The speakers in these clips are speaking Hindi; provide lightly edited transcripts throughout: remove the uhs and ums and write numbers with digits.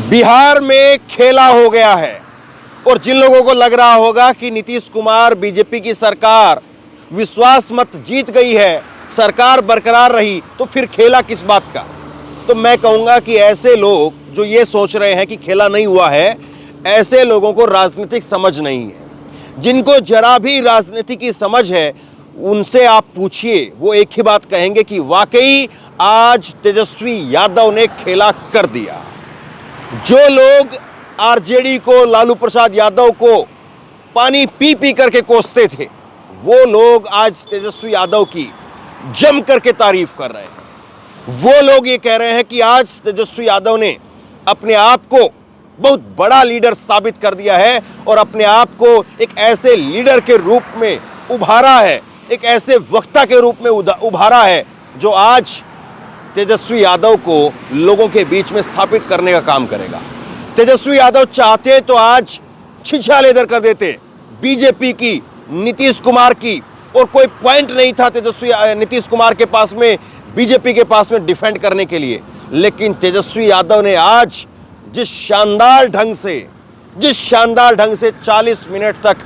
बिहार में खेला हो गया है और जिन लोगों को लग रहा होगा कि नीतीश कुमार बीजेपी की सरकार विश्वास मत जीत गई है, सरकार बरकरार रही, तो फिर खेला किस बात का। तो मैं कहूंगा कि ऐसे लोग जो ये सोच रहे हैं कि खेला नहीं हुआ है, ऐसे लोगों को राजनीतिक समझ नहीं है। जिनको जरा भी राजनीति की समझ है उनसे आप पूछिए, वो एक ही बात कहेंगे कि वाकई आज तेजस्वी यादव ने खेला कर दिया। जो लोग आरजेडी को, लालू प्रसाद यादव को पानी पी पी करके कोसते थे, वो लोग आज तेजस्वी यादव की जम करके तारीफ कर रहे हैं। वो लोग ये कह रहे हैं कि आज तेजस्वी यादव ने अपने आप को बहुत बड़ा लीडर साबित कर दिया है और अपने आप को एक ऐसे लीडर के रूप में उभारा है, एक ऐसे वक्ता के रूप में उभारा है जो आज तेजस्वी यादव को लोगों के बीच में स्थापित करने का काम करेगा। तेजस्वी यादव चाहते तो आज छिछा लेदर कर देते बीजेपी की, नीतीश कुमार की, और कोई पॉइंट नहीं था नीतीश कुमार के पास में, बीजेपी के पास में डिफेंड करने के लिए। लेकिन तेजस्वी यादव ने आज जिस शानदार ढंग से 40 मिनट तक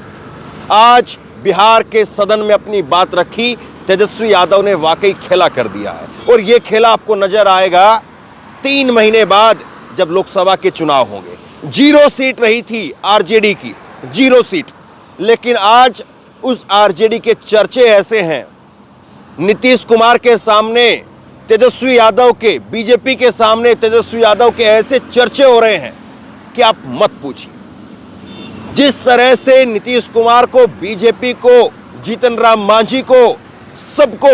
आज बिहार के सदन में अपनी बात रखी, तेजस्वी यादव ने वाकई खेला कर दिया है। और ये खेला आपको नजर आएगा 3 महीने बाद जब लोकसभा के चुनाव होंगे। 0 सीट रही थी आरजेडी की, 0 सीट, लेकिन आज उस आरजेडी के चर्चे ऐसे हैं, नीतीश कुमार के सामने तेजस्वी यादव के, बीजेपी के सामने तेजस्वी यादव के ऐसे चर्चे हो रहे हैं कि आप मत पूछिए। जिस तरह से नीतीश कुमार को, बीजेपी को, जीतन राम मांझी को, सबको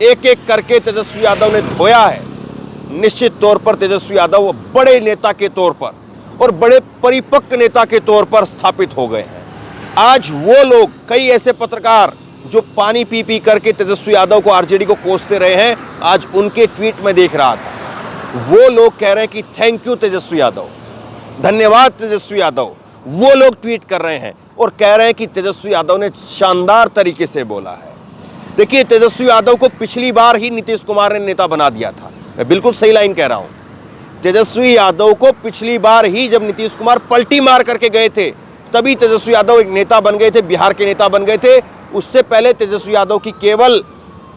एक एक करके तेजस्वी यादव ने धोया है, निश्चित तौर पर तेजस्वी यादव बड़े नेता के तौर पर और बड़े परिपक्व नेता के तौर पर स्थापित हो गए हैं। आज वो लोग, कई ऐसे पत्रकार जो पानी पी पी करके तेजस्वी यादव को, आरजेडी को कोसते रहे हैं, आज उनके ट्वीट में देख रहा था, वो लोग कह रहे हैं कि थैंक यू तेजस्वी यादव, धन्यवाद तेजस्वी यादव। वो लोग ट्वीट कर रहे हैं और कह रहे हैं कि तेजस्वी यादव ने शानदार तरीके से बोला है। देखिए, तेजस्वी यादव को पिछली बार ही नीतीश कुमार ने नेता बना दिया था, मैं बिल्कुल सही लाइन कह रहा हूं। तेजस्वी यादव को पिछली बार ही जब नीतीश कुमार पलटी मार करके गए थे, तभी तेजस्वी यादव एक नेता बन गए थे, बिहार के नेता बन गए थे। उससे पहले तेजस्वी यादव की केवल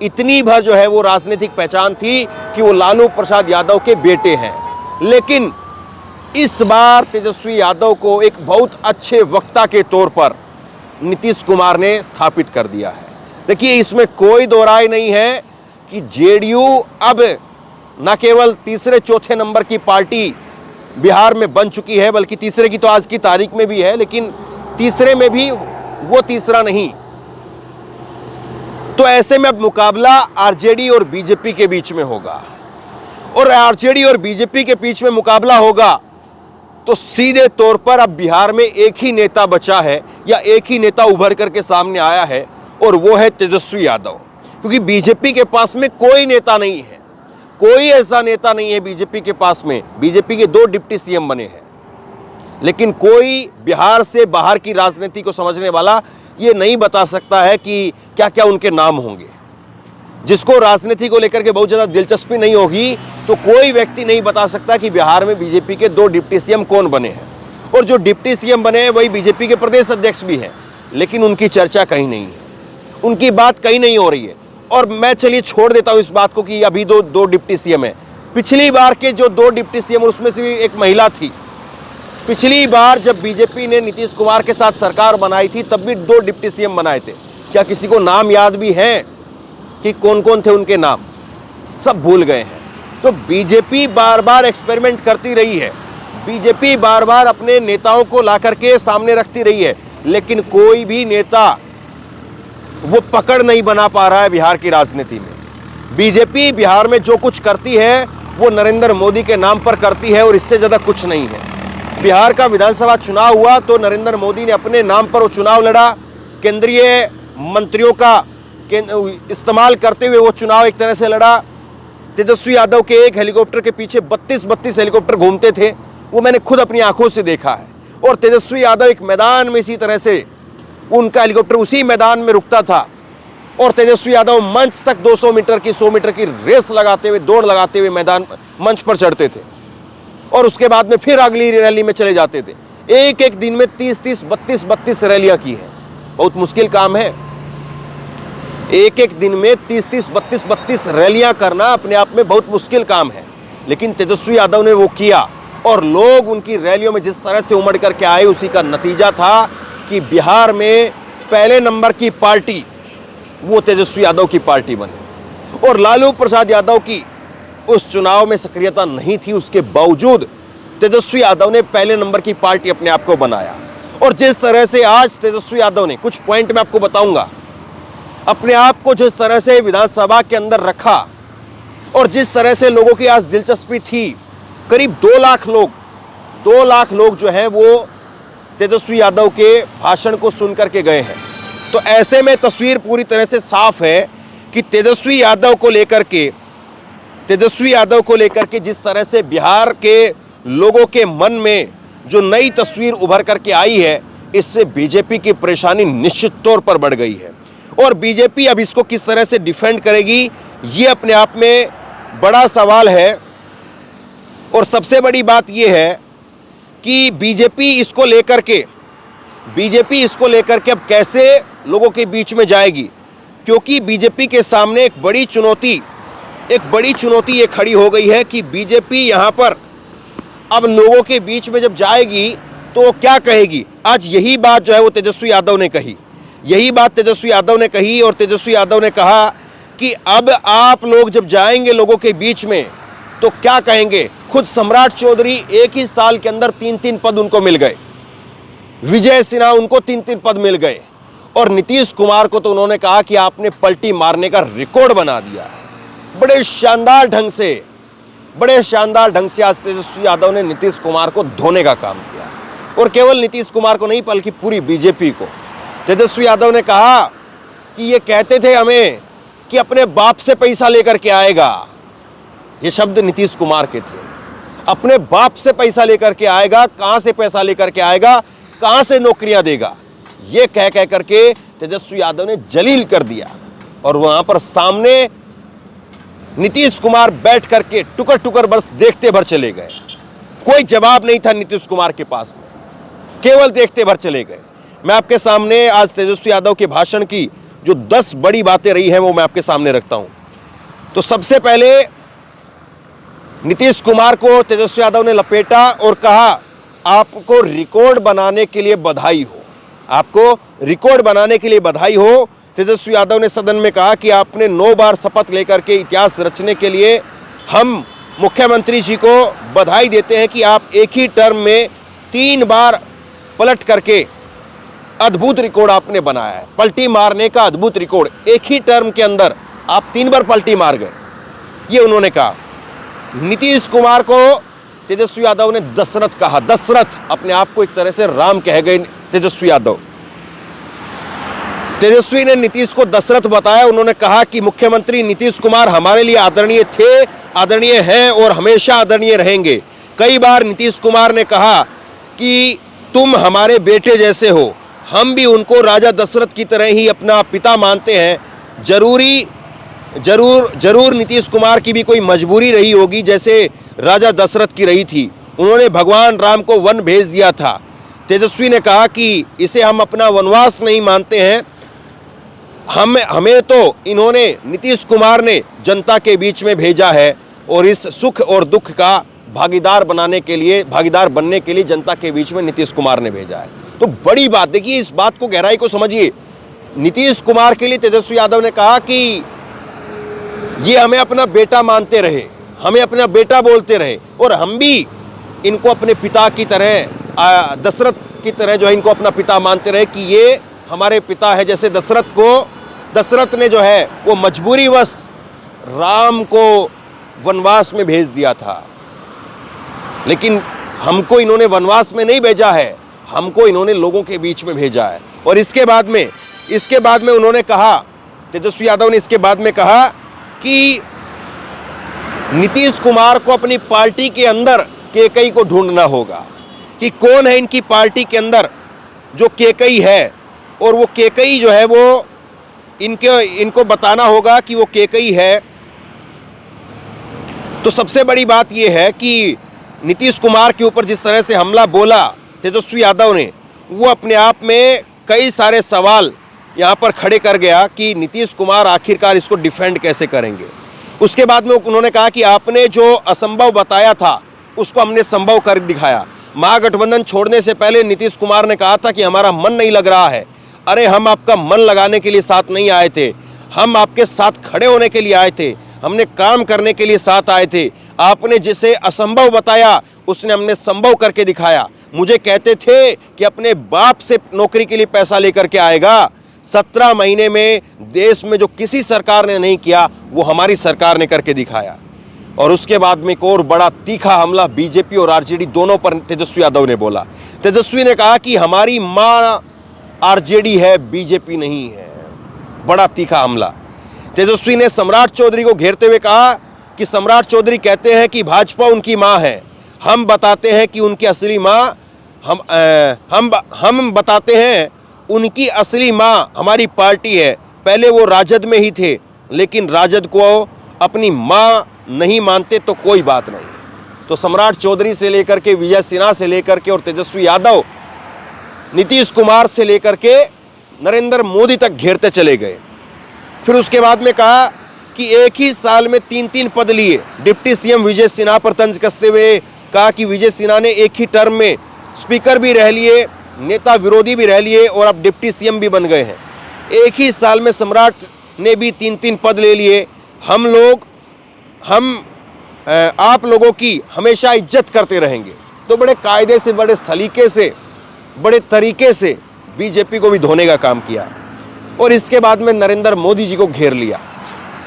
इतनी भर जो है वो राजनीतिक पहचान थी कि वो लालू प्रसाद यादव के बेटे हैं। लेकिन इस बार तेजस्वी यादव को एक बहुत अच्छे वक्ता के तौर पर नीतीश कुमार ने स्थापित कर दिया है। देखिए, इसमें कोई दो राय नहीं है कि जेडीयू अब न केवल तीसरे चौथे नंबर की पार्टी बिहार में बन चुकी है, बल्कि तीसरे की तो आज की तारीख में भी है, लेकिन तीसरे में भी वो तीसरा नहीं। तो ऐसे में अब मुकाबला आरजेडी और बीजेपी के बीच में होगा, और आरजेडी और बीजेपी के बीच में मुकाबला होगा तो सीधे तौर पर अब बिहार में एक ही नेता बचा है, या एक ही नेता उभर करके सामने आया है, और वो है तेजस्वी यादव। क्योंकि बीजेपी के पास में कोई नेता नहीं है, कोई ऐसा नेता नहीं है बीजेपी के पास में। बीजेपी के 2 डिप्टी सीएम बने हैं, लेकिन कोई बिहार से बाहर की राजनीति को समझने वाला ये नहीं बता सकता है कि क्या क्या उनके नाम होंगे। जिसको राजनीति को लेकर के बहुत ज़्यादा दिलचस्पी नहीं होगी, तो कोई व्यक्ति नहीं बता सकता कि बिहार में बीजेपी के 2 डिप्टी सीएम कौन बने हैं। और जो डिप्टी सीएम बने हैं वही बीजेपी के प्रदेश अध्यक्ष भी हैं, लेकिन उनकी चर्चा कहीं नहीं है, उनकी बात कहीं नहीं हो रही है। और मैं चलिए छोड़ देता हूं इस बात को कि अभी दो डिप्टी सीएम है। पिछली बार के जो 2 डिप्टी सीएम, उसमें से भी एक महिला थी। पिछली बार जब बीजेपी ने नीतीश कुमार के साथ सरकार बनाई थी, तब भी 2 डिप्टी सीएम बनाए थे। क्या किसी को नाम याद भी है कि कौन कौन थे उनके नाम? सब भूल गए हैं। तो बीजेपी बार बार एक्सपेरिमेंट करती रही है, बीजेपी बार बार अपने नेताओं को ला करके सामने रखती रही है, लेकिन कोई भी नेता वो पकड़ नहीं बना पा रहा है बिहार की राजनीति में। बीजेपी बिहार में जो कुछ करती है वो नरेंद्र मोदी के नाम पर करती है, और इससे ज़्यादा कुछ नहीं है। बिहार का विधानसभा चुनाव हुआ तो नरेंद्र मोदी ने अपने नाम पर वो चुनाव लड़ा, केंद्रीय मंत्रियों का इस्तेमाल करते हुए वो चुनाव एक तरह से लड़ा। तेजस्वी यादव के एक हेलीकॉप्टर के पीछे 32 हेलीकॉप्टर घूमते थे, वो मैंने खुद अपनी आंखों से देखा है। और तेजस्वी यादव एक मैदान में इसी तरह से, उनका हेलीकॉप्टर उसी मैदान में रुकता था, और तेजस्वी यादव मंच तक 200 मीटर की, 100 मीटर की रेस लगाते हुए, दौड़ लगाते हुए मैदान मंच पर चढ़ते थे। और उसके बाद में फिर अगली रैली में चले जाते थे। एक एक दिन में 30-30, 32-32 रैलियां की हैं। बहुत मुश्किल काम है। एक एक दिन में 30-30, 32-32 रैलियां करना अपने आप में बहुत मुश्किल काम है, लेकिन तेजस्वी यादव ने वो किया और लोग उनकी रैलियों में जिस तरह से उमड़ करके आए, उसी का नतीजा था कि बिहार में पहले नंबर की पार्टी वो तेजस्वी यादव की पार्टी बनी। और लालू प्रसाद यादव की उस चुनाव में सक्रियता नहीं थी, उसके बावजूद तेजस्वी यादव ने पहले नंबर की पार्टी अपने आप को बनाया। और जिस तरह से आज तेजस्वी यादव ने, कुछ पॉइंट मैं आपको बताऊंगा, अपने आप को जिस तरह से विधानसभा के अंदर रखा और जिस तरह से लोगों की आज दिलचस्पी थी, करीब 2 लाख लोग जो हैं वो तेजस्वी यादव के भाषण को सुन करके गए हैं। तो ऐसे में तस्वीर पूरी तरह से साफ है कि तेजस्वी यादव को लेकर के जिस तरह से बिहार के लोगों के मन में जो नई तस्वीर उभर करके आई है, इससे बीजेपी की परेशानी निश्चित तौर पर बढ़ गई है। और बीजेपी अब इसको किस तरह से डिफेंड करेगी, ये अपने आप में बड़ा सवाल है। और सबसे बड़ी बात ये है कि बीजेपी इसको लेकर के अब कैसे लोगों के बीच में जाएगी, क्योंकि बीजेपी के सामने एक बड़ी चुनौती ये खड़ी हो गई है कि बीजेपी यहाँ पर अब लोगों के बीच में जब जाएगी तो वो क्या कहेगी। आज यही बात जो है वो तेजस्वी यादव ने कही, और तेजस्वी यादव ने कहा कि अब आप लोग जब जाएंगे लोगों के बीच में तो क्या कहेंगे। खुद सम्राट चौधरी एक ही साल के अंदर 3-3 पद उनको मिल गए, विजय सिन्हा उनको 3-3 पद मिल गए, और नीतीश कुमार को तो उन्होंने कहा कि आपने पलटी मारने का रिकॉर्ड बना दिया। बड़े शानदार ढंग से आज तेजस्वी यादव ने नीतीश कुमार को धोने का काम किया, और केवल नीतीश कुमार को नहीं बल्कि पूरी बीजेपी को। तेजस्वी यादव ने कहा कि ये कहते थे हमें कि अपने बाप से पैसा लेकर के आएगा, ये शब्द नीतीश कुमार के थे, अपने बाप से पैसा लेकर के आएगा, कहां से पैसा लेकर के आएगा, कहां से नौकरियां देगा, ये कह करके तेजस्वी यादव ने जलील कर दिया। और वहां पर सामने नीतीश कुमार बैठ करके टुकर बस देखते भर चले गए। कोई जवाब नहीं था नीतीश कुमार के पास में, केवल देखते भर चले गए। मैं आपके सामने आज तेजस्वी यादव के भाषण की जो 10 बड़ी बातें रही हैं वो मैं आपके सामने रखता हूं। तो सबसे पहले नीतीश कुमार को तेजस्वी यादव ने लपेटा और कहा, आपको रिकॉर्ड बनाने के लिए बधाई हो। तेजस्वी यादव ने सदन में कहा कि आपने 9 बार शपथ लेकर के इतिहास रचने के लिए हम मुख्यमंत्री जी को बधाई देते हैं कि आप एक ही टर्म में 3 बार पलट करके अद्भुत रिकॉर्ड आपने बनाया है, पलटी मारने का अद्भुत रिकॉर्ड। एक ही टर्म के अंदर आप 3 बार पलटी मार गए, ये उन्होंने कहा। नीतीश कुमार को तेजस्वी यादव ने दशरथ कहा, दशरथ, अपने आप को एक तरह से राम कह गए तेजस्वी यादव। तेजस्वी ने नीतीश को दशरथ बताया। उन्होंने कहा कि मुख्यमंत्री नीतीश कुमार हमारे लिए आदरणीय थे, आदरणीय हैं और हमेशा आदरणीय रहेंगे। कई बार नीतीश कुमार ने कहा कि तुम हमारे बेटे जैसे हो, हम भी उनको राजा दशरथ की तरह ही अपना पिता मानते हैं। जरूर नीतीश कुमार की भी कोई मजबूरी रही होगी जैसे राजा दशरथ की रही थी, उन्होंने भगवान राम को वन भेज दिया था। तेजस्वी ने कहा कि इसे हम अपना वनवास नहीं मानते हैं, हमें तो इन्होंने, नीतीश कुमार ने जनता के बीच में भेजा है और इस सुख और दुख का भागीदार बनने के लिए जनता के बीच में नीतीश कुमार ने भेजा है। तो बड़ी बात, देखिए इस बात को, गहराई को समझिए। नीतीश कुमार के लिए तेजस्वी यादव ने कहा कि ये हमें अपना बेटा मानते रहे, हमें अपना बेटा बोलते रहे, और हम भी इनको अपने पिता की तरह, दशरथ की तरह जो है इनको अपना पिता मानते रहे कि ये हमारे पिता है। जैसे दशरथ ने जो है वो मजबूरीवश राम को वनवास में भेज दिया था, लेकिन हमको इन्होंने वनवास में नहीं भेजा है, हमको इन्होंने लोगों के बीच में भेजा है। और इसके बाद में उन्होंने कहा, तेजस्वी यादव ने इसके बाद में कहा कि नीतीश कुमार को अपनी पार्टी के अंदर केकई को ढूंढना होगा कि कौन है इनकी पार्टी के अंदर जो केकई है, और वो केकई जो है वो इनको बताना होगा कि वो केकई है। तो सबसे बड़ी बात ये है कि नीतीश कुमार के ऊपर जिस तरह से हमला बोला तेजस्वी यादव ने, वो अपने आप में कई सारे सवाल यहाँ पर खड़े कर गया कि नीतीश कुमार आखिरकार इसको डिफेंड कैसे करेंगे। उसके बाद में उन्होंने कहा कि आपने जो असंभव बताया था उसको हमने संभव कर दिखाया। महागठबंधन छोड़ने से पहले नीतीश कुमार ने कहा था कि हमारा मन नहीं लग रहा है। अरे हम आपका मन लगाने के लिए साथ नहीं आए थे, हम आपके साथ खड़े होने के लिए आए थे, हमने काम करने के लिए साथ आए थे। आपने जिसे असंभव बताया उसने हमने संभव करके दिखाया। मुझे कहते थे कि अपने बाप से नौकरी के लिए पैसा लेकर के आएगा। 17 महीने में देश में जो किसी सरकार ने नहीं किया वो हमारी सरकार ने करके दिखाया। और उसके बाद में एक और बड़ा तीखा हमला बीजेपी और आरजेडी दोनों पर तेजस्वी यादव ने बोला। तेजस्वी ने कहा कि हमारी मां आरजेडी है, बीजेपी नहीं है। बड़ा तीखा हमला। तेजस्वी ने सम्राट चौधरी को घेरते हुए कहा कि सम्राट चौधरी कहते हैं कि भाजपा उनकी मां है, हम बताते हैं कि उनकी असली मां हम बताते हैं उनकी असली मां हमारी पार्टी है। पहले वो राजद में ही थे, लेकिन राजद को अपनी मां नहीं मानते तो कोई बात नहीं। तो सम्राट चौधरी से लेकर के विजय सिन्हा से लेकर के और तेजस्वी यादव नीतीश कुमार से लेकर के नरेंद्र मोदी तक घेरते चले गए। फिर उसके बाद में कहा कि एक ही साल में 3-3 पद लिए। डिप्टी सीएम विजय सिन्हा पर तंज कसते हुए कहा कि विजय सिन्हा ने एक ही टर्म में स्पीकर भी रह लिए, नेता विरोधी भी रह लिए और अब डिप्टी सीएम भी बन गए हैं। एक ही साल में सम्राट ने भी 3-3 पद ले लिए। हम आप लोगों की हमेशा इज्जत करते रहेंगे। तो बड़े कायदे से, बड़े सलीके से, बड़े तरीके से बीजेपी को भी धोने का काम किया। और इसके बाद में नरेंद्र मोदी जी को घेर लिया।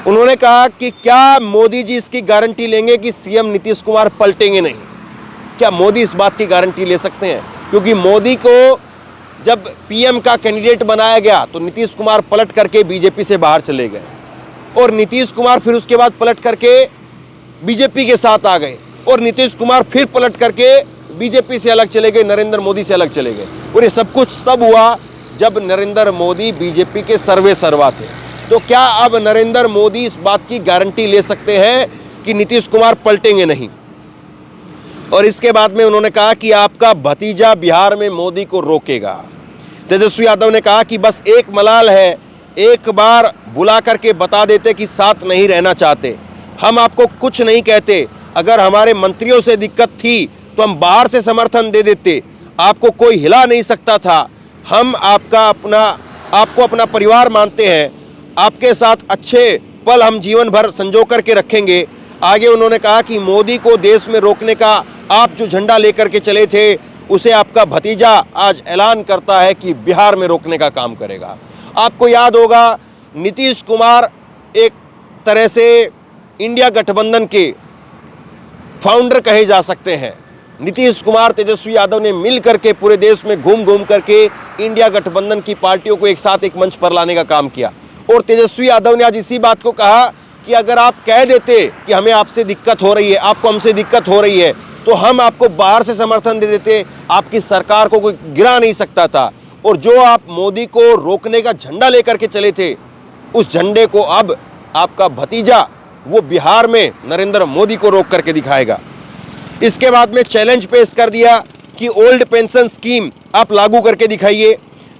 उन्होंने कहा कि क्या मोदी जी इसकी गारंटी लेंगे कि सीएम नीतीश कुमार पलटेंगे नहीं? क्या मोदी इस बात की गारंटी ले सकते हैं? क्योंकि मोदी को जब पीएम का कैंडिडेट बनाया गया तो नीतीश कुमार पलट करके बीजेपी से बाहर चले गए और नीतीश कुमार फिर उसके बाद पलट करके बीजेपी के साथ आ गए और नीतीश कुमार फिर पलट करके बीजेपी से अलग चले गए, नरेंद्र मोदी से अलग चले गए। और ये सब कुछ तब हुआ जब नरेंद्र मोदी बीजेपी के सर्वे सर्वा थे। तो क्या अब नरेंद्र मोदी इस बात की गारंटी ले सकते हैं कि नीतीश कुमार पलटेंगे नहीं? और इसके बाद में उन्होंने कहा कि आपका भतीजा बिहार में मोदी को रोकेगा। तेजस्वी यादव ने कहा कि बस एक मलाल है, एक बार बुला करके बता देते कि साथ नहीं रहना चाहते। हम आपको कुछ नहीं कहते, अगर हमारे मंत्रियों से दिक्कत थी तो हम बाहर से समर्थन दे देते, आपको कोई हिला नहीं सकता था। हम आपको अपना परिवार मानते हैं, आपके साथ अच्छे पल हम जीवन भर संजो करके रखेंगे। आगे उन्होंने कहा कि मोदी को देश में रोकने का आप जो झंडा लेकर के चले थे उसे आपका भतीजा आज ऐलान करता है कि बिहार में रोकने का काम करेगा। आपको याद होगा नीतीश कुमार एक तरह से इंडिया गठबंधन के फाउंडर कहे जा सकते हैं। नीतीश कुमार, तेजस्वी यादव ने मिल करके पूरे देश में घूम घूम करके इंडिया गठबंधन की पार्टियों को एक साथ एक मंच पर लाने का काम किया। और तेजस्वी यादव ने आज इसी बात को कहा कि अगर आप कह देते कि हमें आपसे दिक्कत हो रही है, आपको हमसे दिक्कत हो रही है, तो हम आपको बाहर से समर्थन दे देते, आपकी सरकार को कोई गिरा नहीं सकता था। और जो आप मोदी को रोकने का झंडा लेकर के चले थे, उस झंडे को अब आपका भतीजा वो बिहार में नरेंद्र मोदी को रोक करके दिखाएगा। इसके बाद में चैलेंज पेश कर दिया कि ओल्ड पेंशन स्कीम आप लागू करके दिखाइए।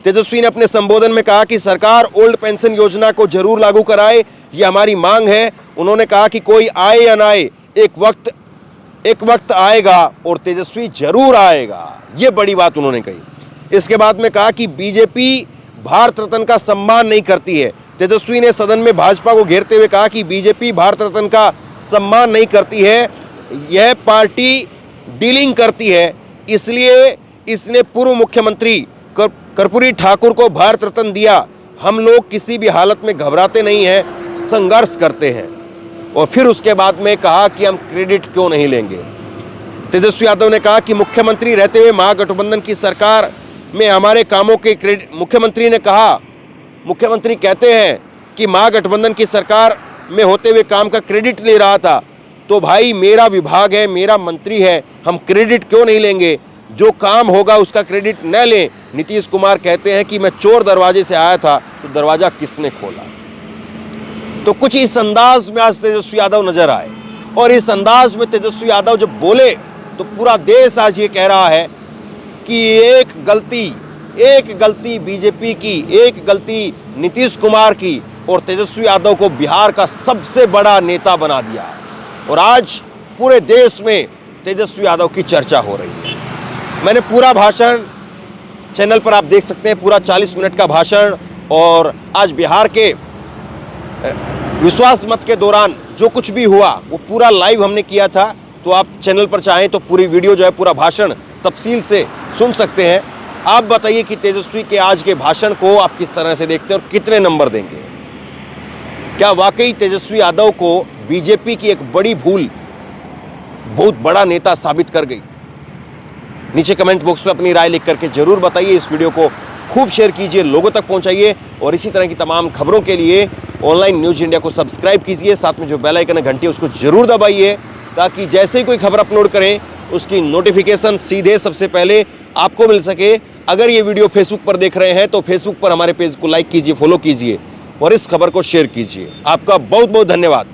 तेजस्वी ने अपने संबोधन में कहा कि सरकार ओल्ड पेंशन योजना को जरूर लागू कराए, ये हमारी मांग है। उन्होंने कहा कि कोई आए या ना आए, एक वक्त आएगा और तेजस्वी जरूर आएगा, ये बड़ी बात उन्होंने कही। इसके बाद में कहा कि बीजेपी भारत रत्न का सम्मान नहीं करती है। तेजस्वी ने सदन में भाजपा को घेरते हुए कहा कि बीजेपी भारत रत्न का सम्मान नहीं करती है, यह पार्टी डीलिंग करती है, इसलिए इसने पूर्व मुख्यमंत्री कर्पूरी ठाकुर को भारत रत्न दिया। हम लोग किसी भी हालत में घबराते नहीं हैं, संघर्ष करते हैं। और फिर उसके बाद में कहा कि हम क्रेडिट क्यों नहीं लेंगे। तेजस्वी यादव ने कहा कि मुख्यमंत्री रहते हुए महागठबंधन की सरकार में हमारे कामों के क्रेडिट, मुख्यमंत्री कहते हैं कि महागठबंधन की सरकार में होते हुए काम का क्रेडिट ले रहा था। तो भाई मेरा विभाग है, मेरा मंत्री है, हम क्रेडिट क्यों नहीं लेंगे? जो काम होगा उसका क्रेडिट न लें। नीतीश कुमार कहते हैं कि मैं चोर दरवाजे से आया था, तो दरवाजा किसने खोला? तो कुछ इस अंदाज में आज तेजस्वी यादव नजर आए। और इस अंदाज में तेजस्वी यादव जब बोले तो पूरा देश आज ये कह रहा है कि एक गलती बीजेपी की, एक गलती नीतीश कुमार की और तेजस्वी यादव को बिहार का सबसे बड़ा नेता बना दिया। और आज पूरे देश में तेजस्वी यादव की चर्चा हो रही है। मैंने पूरा भाषण चैनल पर आप देख सकते हैं, पूरा 40 मिनट का भाषण। और आज बिहार के विश्वास मत के दौरान जो कुछ भी हुआ वो पूरा लाइव हमने किया था। तो आप चैनल पर चाहें तो पूरी वीडियो जो है, पूरा भाषण तफसील से सुन सकते हैं। आप बताइए कि तेजस्वी के आज के भाषण को आप किस तरह से देखते हैं और कितने नंबर देंगे? क्या वाकई तेजस्वी यादव को बीजेपी की एक बड़ी भूल बहुत बड़ा नेता साबित कर गई? नीचे कमेंट बॉक्स में अपनी राय लिख करके जरूर बताइए। इस वीडियो को खूब शेयर कीजिए, लोगों तक पहुंचाइए और इसी तरह की तमाम खबरों के लिए ऑनलाइन न्यूज इंडिया को सब्सक्राइब कीजिए। साथ में जो बेल आइकन है घंटी उसको जरूर दबाइए, ताकि जैसे ही कोई खबर अपलोड करें उसकी नोटिफिकेशन सीधे सबसे पहले आपको मिल सके। अगर ये वीडियो फेसबुक पर देख रहे हैं तो फेसबुक पर हमारे पेज को लाइक कीजिए, फॉलो कीजिए और इस खबर को शेयर कीजिए। आपका बहुत बहुत धन्यवाद।